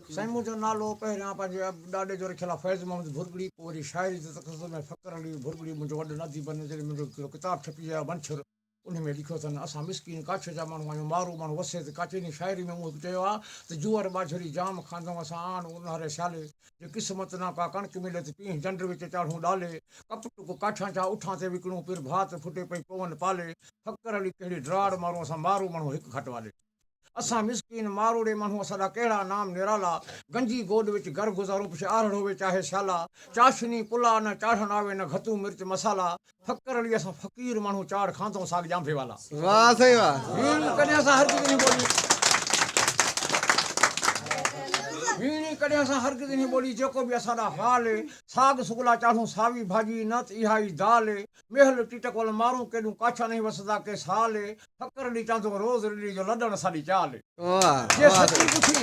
साईं मुंहिंजो नालो पहिरियां पंहिंजे ॾाॾे जो रखियलु आहे फैज़ मोहम्मद भुरगड़ी, पोइ वरी शाइरी जे तख़्सुस में फ़क़्र अली भुरगड़ी मुंहिंजो वॾो अदीब आहिनि, जॾहिं मुंहिंजो किताबु छपी आहे वंछर, उन में लिखियो अथनि असां मिसकीन काछ जा माण्हू आहियूं, मारू माण्हू वसे त काचे जी शाइरी में मूं चयो आहे त जूअर बाझड़ी जाम खाधऊं असां आन उन्हारे शाले, जे क़िस्मत ना का कणिक मिले त पींह झंड विच चाढ़ूं डाले, कप टुक काठां जा उठां ते विकिणूं पिर भात फुटे पई पवन पाले, फ़क़्र अली कहिड़ी ड्राड़ मारूं असां मारू माण्हू हिकु खट वाले, असां मिसकीन मारूड़े माण्हू असांजा कहिड़ा नाम निराला, गंजी गोद विच घर गुज़ारूं पिछे आहड़ होवे चाहे शाला, चाशनी पुला न चाढ़ण आवे न घतू मिर्च मसाला, फ़क़्र अली असां फ़क़ीर माण्हू चाड़ खाधऊं साग जांभे वाला। वाह साईं वाह। कॾहिं असां हर किथे बोली कॾहिं असां हर किथे नहीं बोली, जेको बि असांजा हाल साग सुगला चाढ़ूं सावी भाॼी न त इहा ई दाल, मेहल टिटकवल मारूं केॾूं काछा नहीं वसदा के साल, फ़क़्र अली चवंदो रोज़ रिली जो लॾण साॾी चाल, वाह जे वाह सची पुछी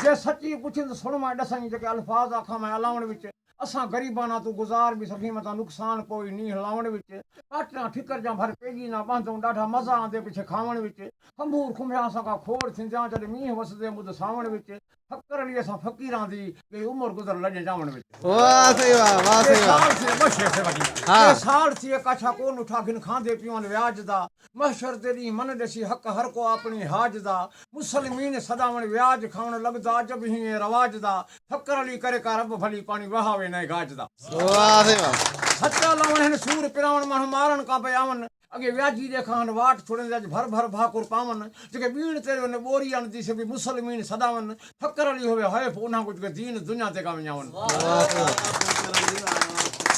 जे सची पुछी त सुण मां ॾसनि जेके अल्फाज़ आखां मैं अलावण विच, असां ग़रीबाना तूं गुज़ार बि सघीं मथां नुक़सान पोइ नींह लावण विच, काटियां ठिकर जा भर पेगी ना बांधूं ॾाढा मज़ा आंदे पिछे खावण विच, खंबूर खुंबिया असां खां खोड़ थींदियां जॾहिं मींहुं वसदे मुद सावण विच, फ़क़्र अली असां फ़क़ीरां दी ॿई उमिरि गुज़र लॼे जावण विच। वाह साईं वाह वाह के साईं वाह। साल थिए ॿ शेर वॾी हाँ। के साल थिए काछा कोन उठा खिन खांदे पियूं व्याज दा, महशर ते ॾींहुं मन ॾिसी हक़ हर को अपनी हाज दा, मुसलमीन सदावण व्याज खावण लॻदा जब हीअं रवाज दा, फ़क़्र अली करे का रब भली पाणी वहावे न गाज दा, वाह साईं वाह। सचा लावण हिन सूर पिरावण माण्हू मारण का पे आवन, अॻे व्याजी ॾेखान वाट छोड़नि अॼु भर भर भाकुर पावन, जेके ॿीण ते वञ ॿोरी आणंदी से बि मुसलमीन सदावन, फ़क़्र अली होवे हैफ़ उन्हां कुझु के दीन दुनिया ते का विञावन।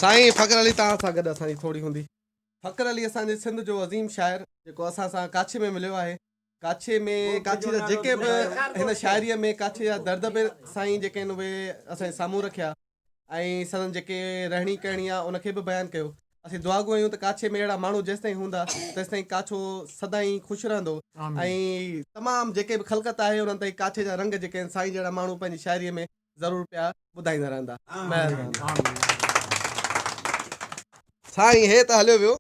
साईं फ़क़्र अली तव्हां सां गॾु असांजी थोरी हूंदी। फ़क़्र अली असांजे सिंध जो अज़ीम शाइर जेको असां सां काछे में मिलियो आहे, काछे में काछे जा जेके बि हिन शाइरीअ में काछे जा दर्द बि साईं जेके आहिनि उहे असांजे साम्हूं रखिया, ऐं संदन जेके रहणी करणी आहे उनखे बि बयानु कयो। असीं दुआ घुरियूं त काछे में अहिड़ा माण्हू जेसिताईं हूंदा तेसिताईं काछो सदाईं ख़ुशि रहंदो, ऐं तमामु जेके बि ख़लक़त आहे उन्हनि ताईं काछे जा रंग जेके आहिनि साईं जहिड़ा माण्हू पंहिंजी शाइरीअ में ज़रूरु पिया ॿुधाईंदा रहंदा। महिरबानी। साईं हे त हलियो वियो